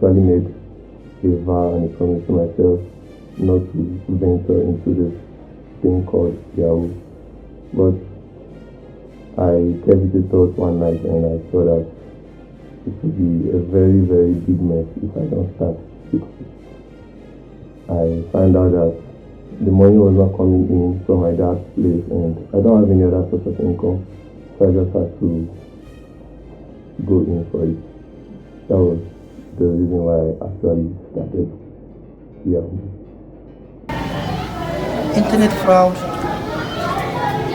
actually made a vow and a promise to myself not to venture into this thing called Yahoo. But I kept it a thought one night and I saw that it would be a very, very big mess if I don't start quickly. I found out that the money was not coming in from my dad's place and I don't have any other source of income, so I just had to go in for it. That was the reason why I actually started Yahoo. Internet fraud,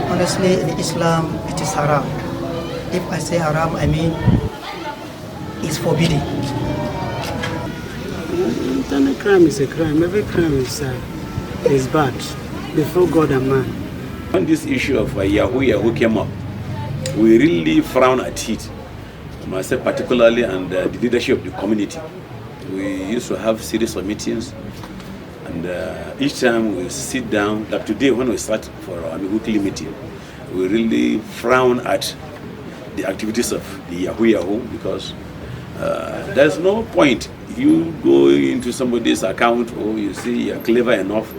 honestly, in Islam, it is haram. If I say haram, I mean it's forbidden. Internet crime is a crime. Every crime is bad before God and man. When this issue of Yahoo Yahoo came up, we really frown at it. Myself particularly and the leadership of the community. We used to have series of meetings, and each time we sit down, like today when we start for our weekly meeting, we really frown at the activities of the Yahoo Yahoo because there's no point you go into somebody's account or you see you're clever enough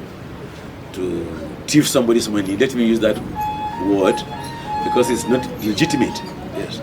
to thief somebody's money. Let me use that word because it's not legitimate. Yes.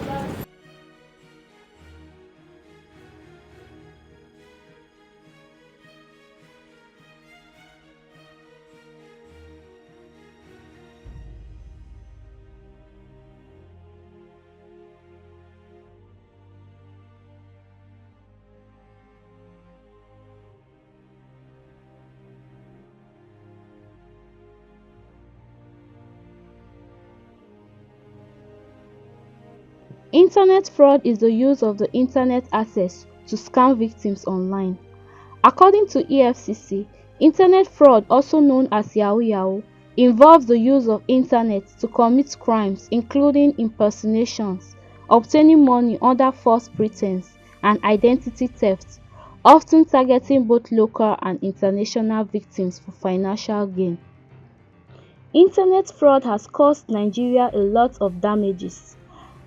Internet fraud is the use of the internet access to scam victims online. According to EFCC, internet fraud, also known as Yahoo Yahoo, involves the use of internet to commit crimes including impersonations, obtaining money under false pretense, and identity theft, often targeting both local and international victims for financial gain. Internet fraud has caused Nigeria a lot of damages.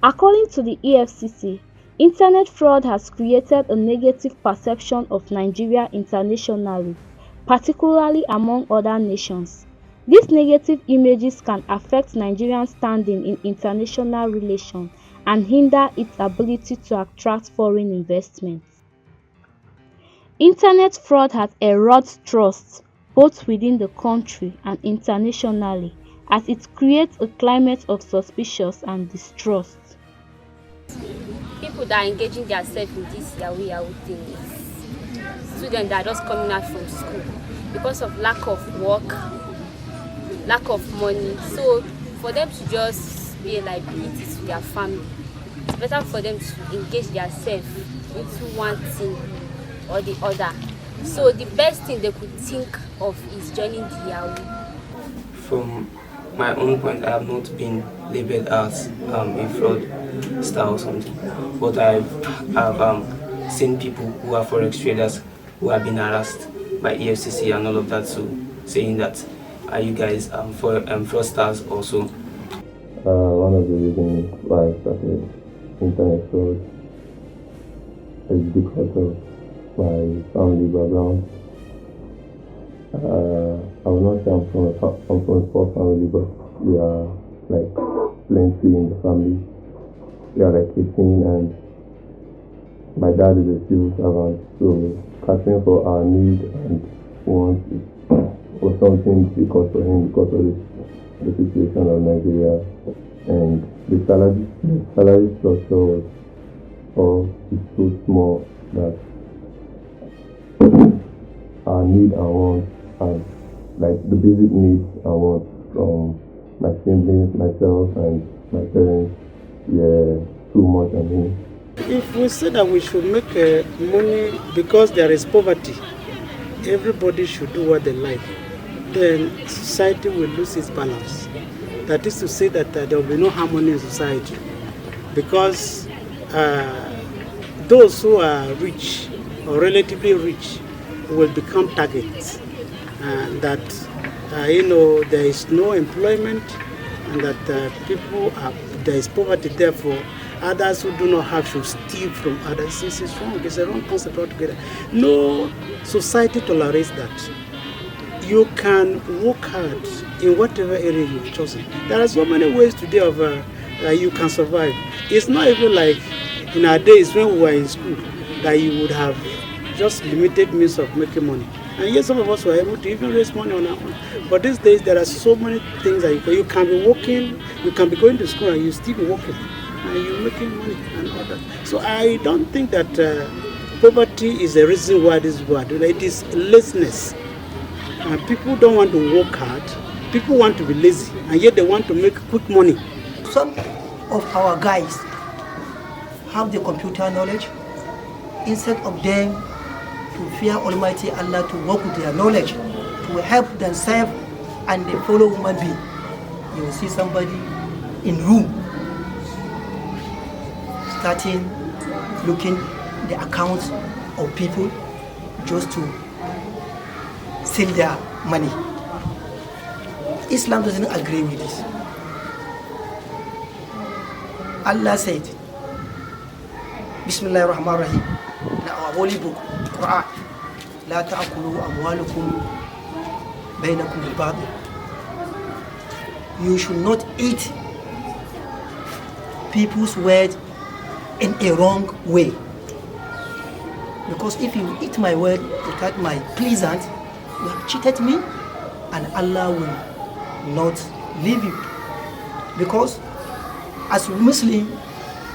According to the EFCC, internet fraud has created a negative perception of Nigeria internationally, particularly among other nations. These negative images can affect Nigeria's standing in international relations and hinder its ability to attract foreign investments. Internet fraud has eroded trust both within the country and internationally, as it creates a climate of suspicion and distrust. People that are engaging themselves in this Yahoo Yahoo thing is students that are just coming out from school because of lack of work, lack of money. So for them to just be a liability to their family, it's better for them to engage themselves into one thing or the other. So the best thing they could think of is joining the Yahoo. From my own point, I have not been labeled as a fraudster or something, but I've seen people who are forex traders who have been harassed by EFCC and all of that, so saying that, are you guys fraudsters also? One of the reasons why I started internet fraud is because of my family background. I will not say I'm from a poor family, but we are like plenty in the family. We are like 18 and my dad is a civil servant, so catering for our need and wants was something difficult for him because of the situation of Nigeria, and the salary structure is so small that our need and wants, and like the basic needs and wants from my siblings, myself, and my parents were too much on me. If we say that we should make money because there is poverty, everybody should do what they like, then society will lose its balance. That is to say that there will be no harmony in society, because those who are rich or relatively rich will become targets, and that there is no employment, and that there is poverty. Therefore, others who do not have should steal from others. This is wrong. It's a wrong concept altogether. No society tolerates that. You can work hard in whatever area you've chosen. There are so many ways today of you can survive. It's not even like in our days when we were in school that you would have just limited means of making money. And yet some of us were able to even raise money on our own. But these days there are so many things that you can be working, you can be going to school and you still be working. And you're making money and all that. So I don't think that poverty is the reason why this is bad. It is laziness. People don't want to work hard. People want to be lazy, and yet they want to make quick money. Some of our guys have the computer knowledge. Instead of them to fear Almighty Allah, to work with their knowledge, to help themselves and they follow human being. You will see somebody in room starting looking the accounts of people just to steal their money. Islam doesn't agree with this. Allah said, Bismillah ar-Rahman ar-Rahim, in our holy book, Quran, La ta'akulu amwalukum bainakum bil-batil. You should not eat people's word in a wrong way. Because if you eat my word without my pleasant, you have cheated me, and Allah will not leave you. Because as Muslim,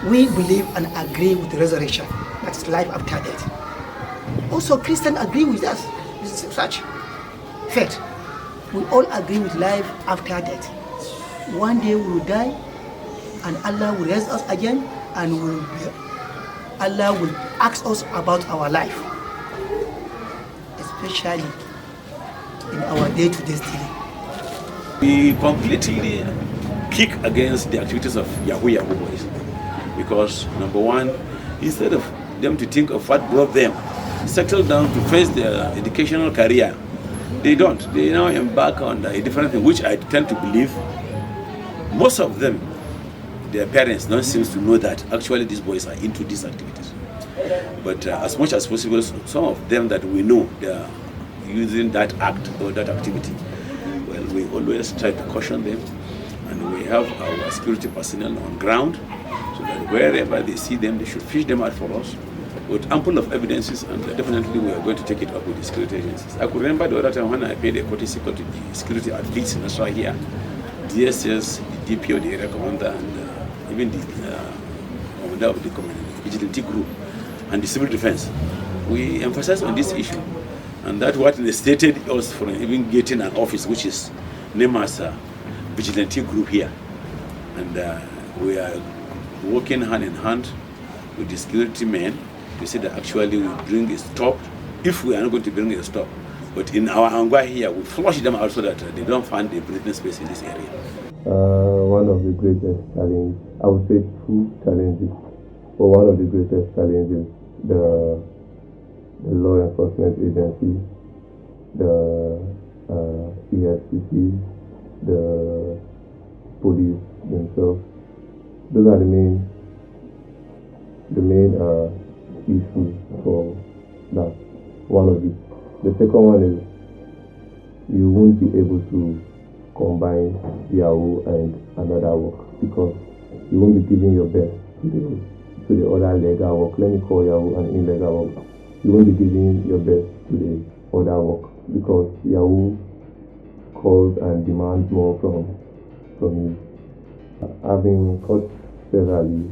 we believe and agree with the resurrection, that is life after death. Also Christians agree with us. This is such faith. We all agree with life after death. One day we will die and Allah will raise us again, and Allah will ask us about our life, especially in our day-to-day daily. We completely kick against the activities of Yahoo Yahoo boys, because number one, instead of them to think of what brought them, settle down to face their educational career, they don't. They now embark on a different thing, which I tend to believe most of them, their parents don't seem to know that actually these boys are into these activities. But as much as possible, some of them that we know, they are using that act or that activity. Well, we always try to caution them, and we have our security personnel on ground, so that wherever they see them, they should fish them out for us with ample of evidences, and definitely we are going to take it up with the security agencies. I could remember the other time when I paid a courtesy call to the security outfits in Nasra here, DSS, the DPO, the area commander, and even the commander of the vigilante group and the civil defense. We emphasize on this issue, and that's what stated us from even getting an office which is named as a vigilante group here. And we are working hand in hand with the security men to say that actually we bring a stop, if we are not going to bring a stop. But in our anger here, we flush them out so that they don't find a breathing space in this area. One of the greatest challenges, I would say two challenges, but one of the greatest challenges, the law enforcement agency, the EFCC, the police themselves. Those are the main issues for that. One of it. The second one is you won't be able to combine Yahoo and another work, because you won't be giving your best to the other legal work. Let me call Yahoo an illegal work. You won't be giving your best to the other work, because Yahoo calls and demands more from you. Having caught severally,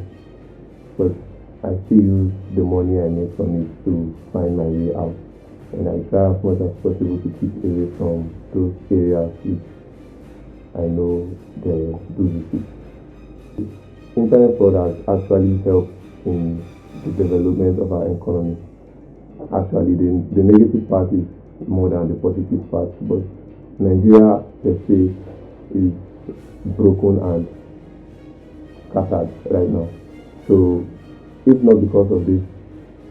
but I still use the money I make from it to find my way out. And I try as much as possible to keep away from those areas which I know they do this. Internet fraud has actually helped in the development of our economy. Actually, the negative part is more than the positive part, but Nigeria, per se, is broken and scattered right now. So, if not because of this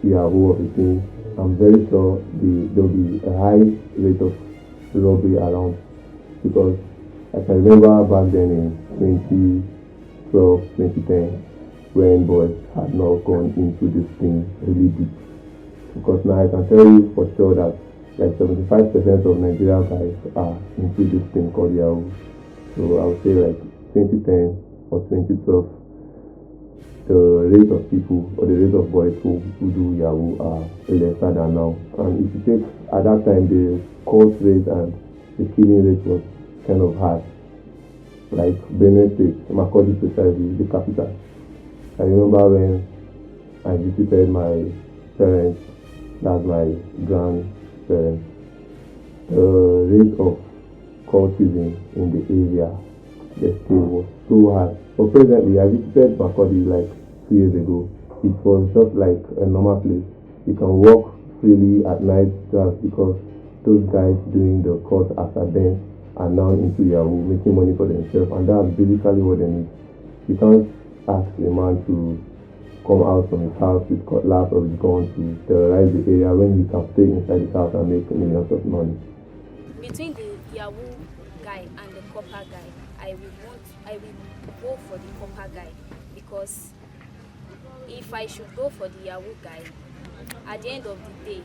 Yahoo of a thing, I'm very sure there will be a high rate of robbery around, because I can remember back then in 2012, 2010, when boys had not gone into this thing really deep. Because now I can tell you for sure that like 75% of Nigerian guys are into this thing called Yahoo. So I would say like 2010 or 2012, the rate of people or the rate of boys who do Yahoo are lesser than now. And if you take at that time, the court rate and the killing rate was kind of high. Like Benue State, Makurdi precisely, the capital. I remember when I visited my parents, that's my grandparents, the rate of cultism in the area, the state was so high. But presently, I visited Makurdi like 2 years ago. It was just like a normal place. You can walk freely at night just because those guys doing the court after them are now into Yahoo, making money for themselves, and that's basically what they need. You can't ask a man to come out from his house with cutlass or with gun to terrorize the area when he can stay inside his house and make millions of money. Between the Yahoo guy and the copper guy, I will go for the copper guy, because if I should go for the Yahoo guy, at the end of the day,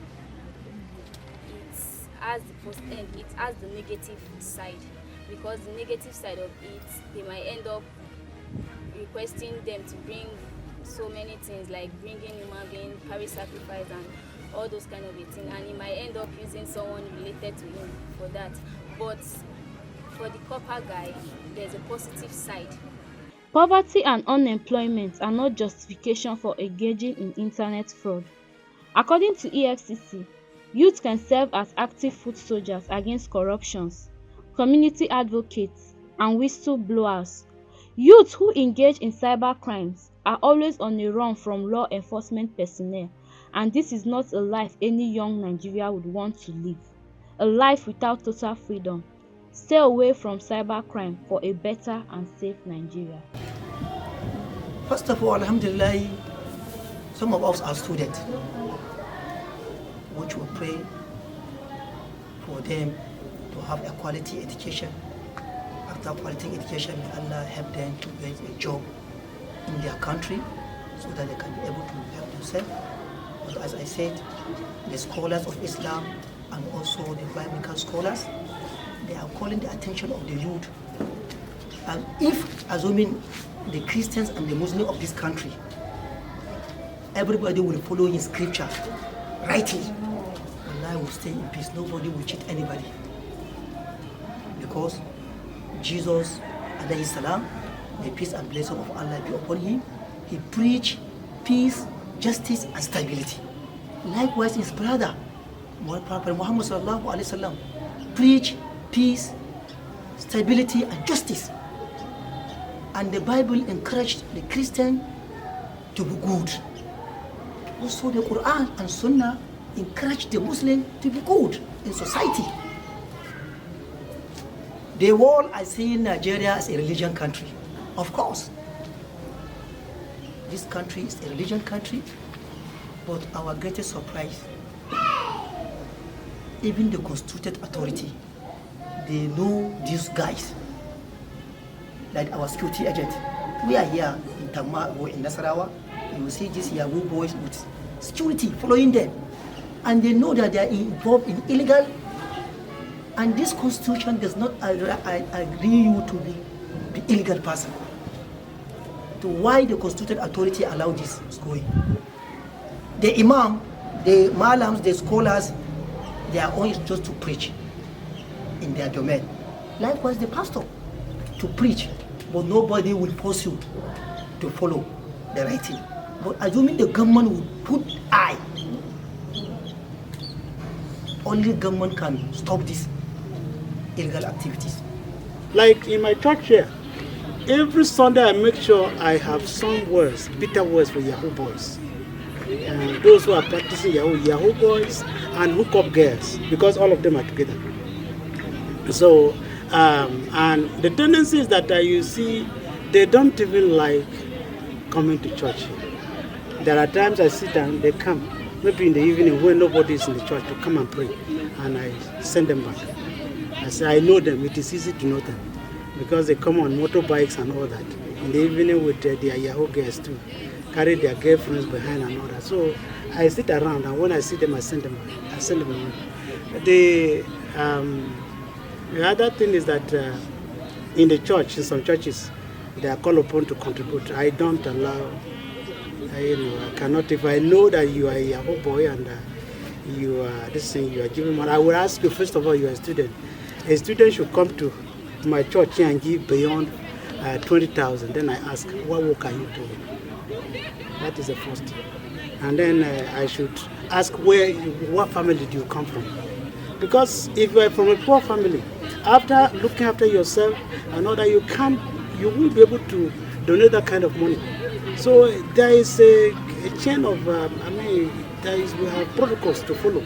it has the negative side, because the negative side of it, they might end up requesting them to bring so many things like bringing human being, carry sacrifice, and all those kind of things, and he might end up using someone related to him for that. But for the copper guy, there's a positive side. Poverty and unemployment are not justification for engaging in internet fraud. According to EFCC, youth can serve as active foot soldiers against corruptions, community advocates, and whistleblowers. Youth who engage in cyber crimes are always on a run from law enforcement personnel, and this is not a life any young Nigeria would want to live. A life without total freedom. Stay away from cybercrime for a better and safe Nigeria. First of all, alhamdulillah, some of us are students, which will pray for them to have a quality education. After quality education, may Allah help them to get a job in their country so that they can be able to help themselves. But as I said, the scholars of Islam and also the biblical scholars, they are calling the attention of the youth. And if, assuming the Christians and the Muslims of this country, everybody will follow his scripture rightly, Allah will stay in peace. Nobody will cheat anybody. Because Jesus, alayhi salam, the peace and blessing of Allah be upon him, he preached peace, justice, and stability. Likewise, his brother, Prophet Muhammad sallallahu alaihi wasallam, preached peace, stability, and justice. And the Bible encouraged the Christian to be good. Also, the Quran and Sunnah encouraged the Muslim to be good in society. The world is seeing Nigeria as a religion country. Of course, this country is a religion country, but our greatest surprise, even the constituted authority, they know these guys, like our security agent. We are here in Tamma or in Nasarawa, you will see these Yahoo boys with security following them, and they know that they are involved in illegal, and this constitution does not agree you to be the illegal person. So why the constituted authority allow this going? The imam, the malams, the scholars, their own is just to preach in their domain. Likewise, the pastor to preach, but nobody will force you to follow the right thing. But assuming the government will put eye, only government can stop these illegal activities. Like in my church here, every Sunday I make sure I have some words, bitter words for Yahoo boys. Those who are practicing Yahoo boys and hookup girls, because all of them are together. So, and the tendency is that you see, they don't even like coming to church. There are times I sit down, they come, maybe in the evening when nobody is in the church, to come and pray, and I send them back. I say, I know them, it is easy to know them. because they come on motorbikes and all that. In the evening with their Yahoo girls too, carry their girlfriends behind and all that. So I sit around, and when I see them, I send them money. The other thing is that in the church, in some churches, they are called upon to contribute. I don't allow. I cannot. If I know that you are a Yahoo boy and you are this thing, you are giving money, I will ask you first of all. You are a student. A student should come to my church here and give beyond 20,000. Then I ask, what work are you doing? That is the first. And then I should ask what family do you come from? Because if you are from a poor family, after looking after yourself and all that, you won't be able to donate that kind of money. So there is a chain of, we have protocols to follow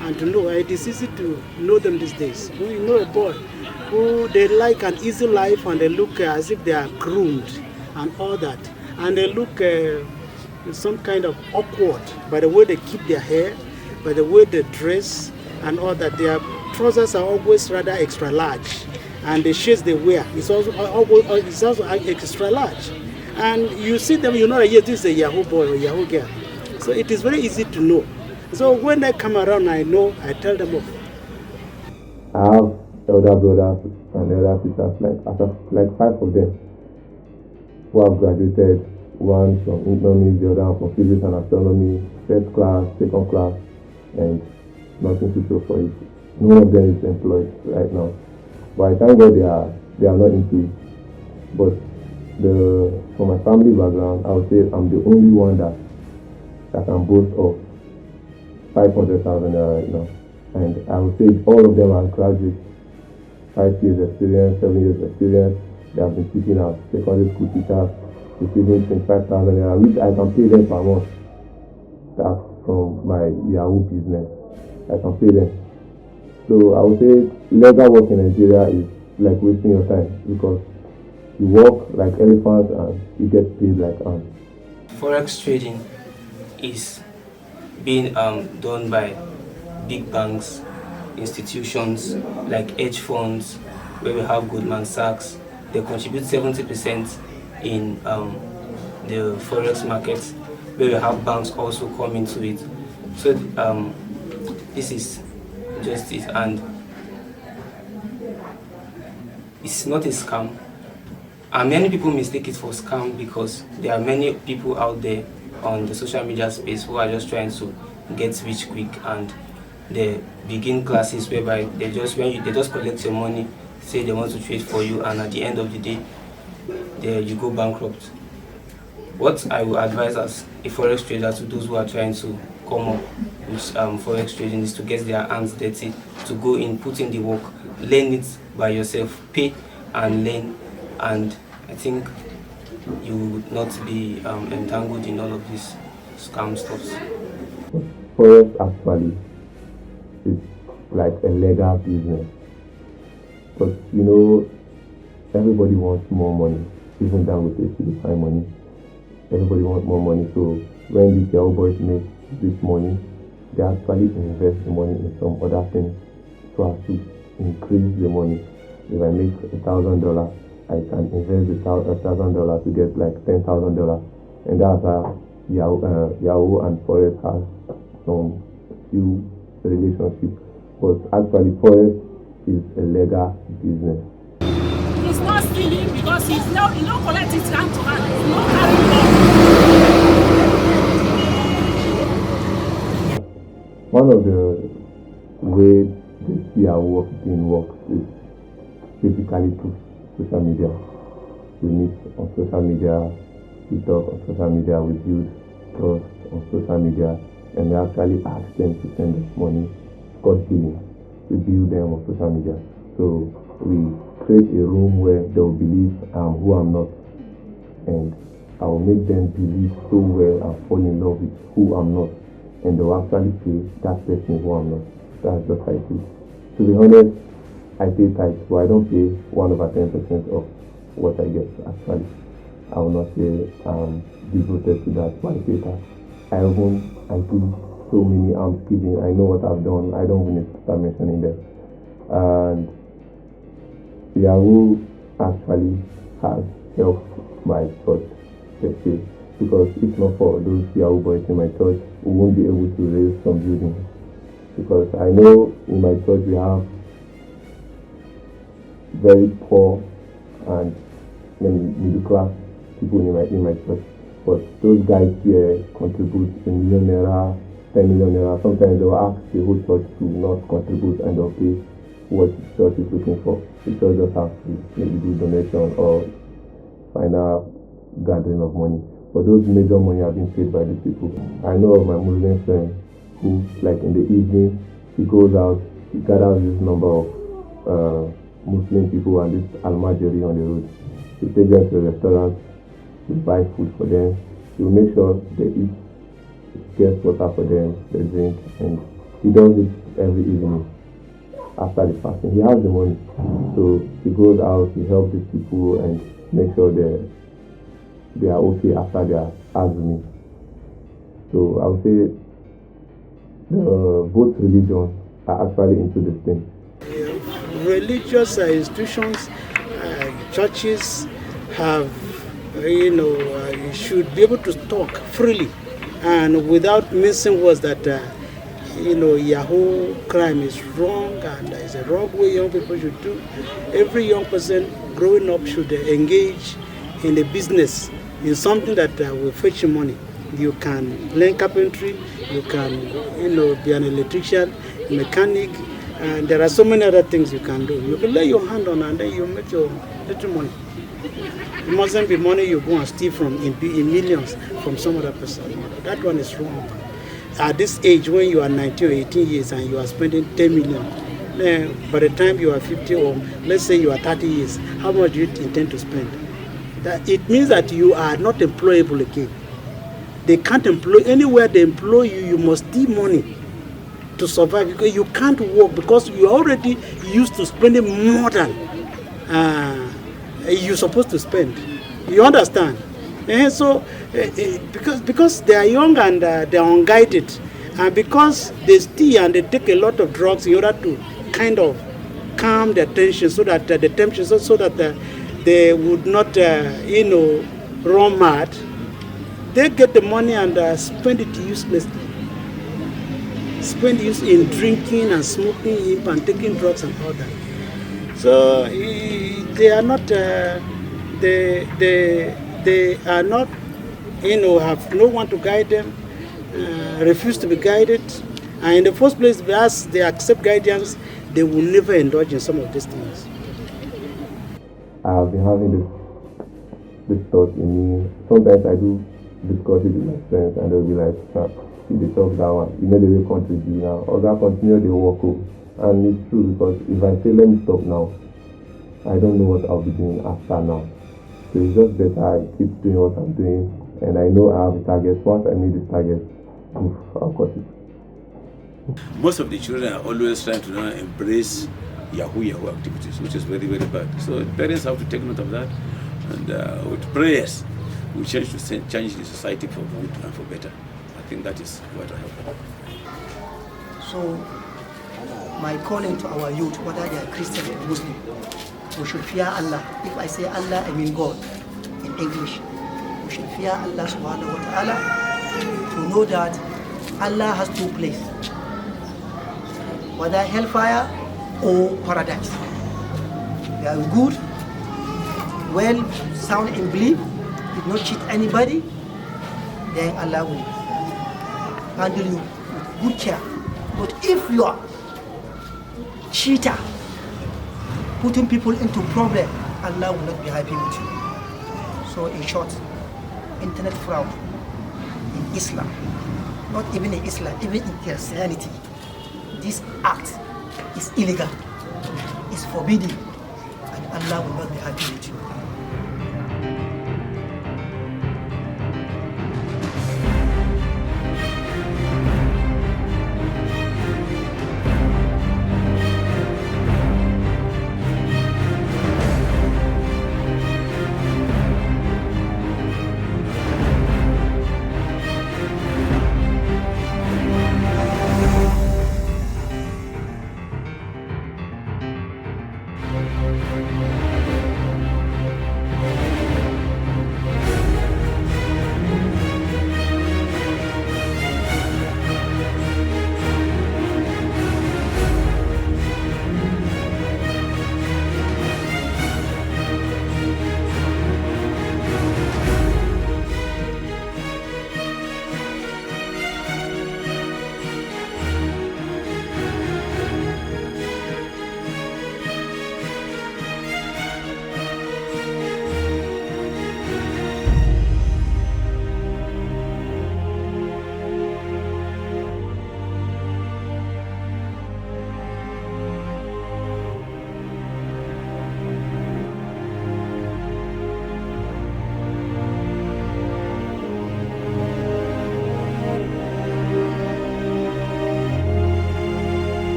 and to know. It is easy to know them these days. When you know a boy who they like an easy life and they look as if they are groomed and all that, and they look some kind of awkward by the way they keep their hair, by the way they dress and all that. Their trousers are always rather extra large, and the shirts they wear is also extra large. And you see them, you know that yes, this is a Yahoo boy or Yahoo girl. So it is very easy to know. So when they come around, I tell them off. I have elder brothers and elder sisters, like 5 of them, who have graduated, one from economics, the other from physics and astronomy, first class, second class, and nothing to show for it. None of them is employed right now. But I thank God they are not into it. But from my family background, I would say I'm the only one that can boast of 500,000 right now. And I would say all of them are graduates, 5 years experience, 7 years experience. They have been teaching as secondary school teachers, receiving 25,000, which I can pay them per month. That's from my Yahoo business. I can pay them. So I would say legal work in Nigeria is like wasting your time, because you work like elephants and you get paid like ants. Forex trading is being done by big banks, institutions like hedge funds, where we have Goldman Sachs. They contribute 70% in the forex markets, where we have banks also come into it. So this is just it, and it's not a scam. And many people mistake it for scam because there are many people out there on the social media space who are just trying to get rich quick, and they begin classes whereby they just collect your money, say they want to trade for you, and at the end of the day, you go bankrupt. What I will advise as a forex trader to those who are trying to come up with forex trading is to get their hands dirty, to go in, put in the work, learn it by yourself, pay and learn, and I think you would not be entangled in all of these scam stuffs. Forex actually is like a legal business, but everybody wants more money. Even down with it, to find money. Everybody wants more money. So when these Yahoo boys make this money, they actually invest the money in some other things so as to increase the money. If I make $1,000, I can invest $1,000 to get like $10,000, and that's how Yahoo and Forex has some few relationship. But actually, Forex is a legal business. It's not stealing because he's not collect it hand to hand. It's not carrying on. One of the ways this Yahoo thing works is basically through social media. We meet on social media, we talk on social media, we build trust on social media, and we actually ask them to send us money, called billing. We build them on social media. So we create a room where they will believe I'm who I'm not, and I will make them believe so well and fall in love with who I'm not, and they will actually pay that person who I'm not. That's just how it is. To be honest, I pay tithes, but I don't pay 1/10% of what I get. Actually, I will not say I'm devoted to that, but I pay tithes. I do so many almsgiving. I know what I've done. I don't even need to start mentioning them. And Yahoo actually has helped my church per se. Because if not for those Yahoo boys in my church, we won't be able to raise some buildings. Because I know in my church we have very poor and middle class people in my church. But those guys here contribute a million naira, 10 million naira. Sometimes they will ask the whole church to not contribute and they'll pay what the church is looking for. The church just has to maybe do donation or final gathering of money. But those major money are being paid by these people. I know of my Muslim friend who, like in the evening, he goes out, he gathers this number of Muslim people and this almajiri on the road. He takes them to a restaurant, he buy food for them, he will make sure they eat, he gets water for them, they drink, and he does it every evening after the fasting. He has the money, so he goes out, he helps these people and make sure they are okay after their azumi. So I would say both religions are actually into this thing. Religious institutions, churches have, should be able to talk freely and without missing words that, Yahoo crime is wrong and it's a wrong way young people should do. Every young person growing up should engage in a business, in something that will fetch you money. You can learn carpentry, you can, be an electrician, mechanic, and there are so many other things you can do. You can lay your hand on and then you make your little money. It mustn't be money you go and steal from in millions from some other person. That one is wrong. At this age, when you are 19 or 18 years and you are spending 10 million, then by the time you are 50 or let's say you are 30 years, how much do you intend to spend? It means that you are not employable again. They can't employ, anywhere they employ you, you must steal money to survive because you can't work because you're already used to spending more than you're supposed to spend. You understand? And so because they are young and they are unguided, and because they steal and they take a lot of drugs in order to kind of calm their tension so that they would not run mad, they get the money and spend it uselessly. Spend it in drinking and smoking and taking drugs and all that. So they are not have no one to guide them, refuse to be guided, and in the first place, as they accept guidance, they will never indulge in some of these things. I have been having this thought in me. Sometimes I do discuss it with my friends and they'll be like, see the talk that one, the way country be now, or that continue the work. And it's true because if I say let me stop now, I don't know what I'll be doing after now. So it's just better I keep doing what I'm doing, and I know I have a target. Once I meet this target, I'll cut it. Most of the children are always trying to embrace Yahoo Yahoo activities, which is very, very bad. So parents have to take note of that, and with prayers, we change the society for good and for better. I think that is what I have. So my calling to our youth, whether they are Christian or Muslim, we should fear Allah. If I say Allah, I mean God in English. We should fear Allah subhanahu wa ta'ala to know that Allah has two places, whether hellfire or paradise. They are good, well, sound in belief, did not cheat anybody, then Allah will handle you with good care. But if you are cheater, putting people into problem, Allah will not be happy with you. So in short, internet fraud in Islam, not even in Islam, even in Christianity, this act is illegal, is forbidden, and Allah will not be happy with you.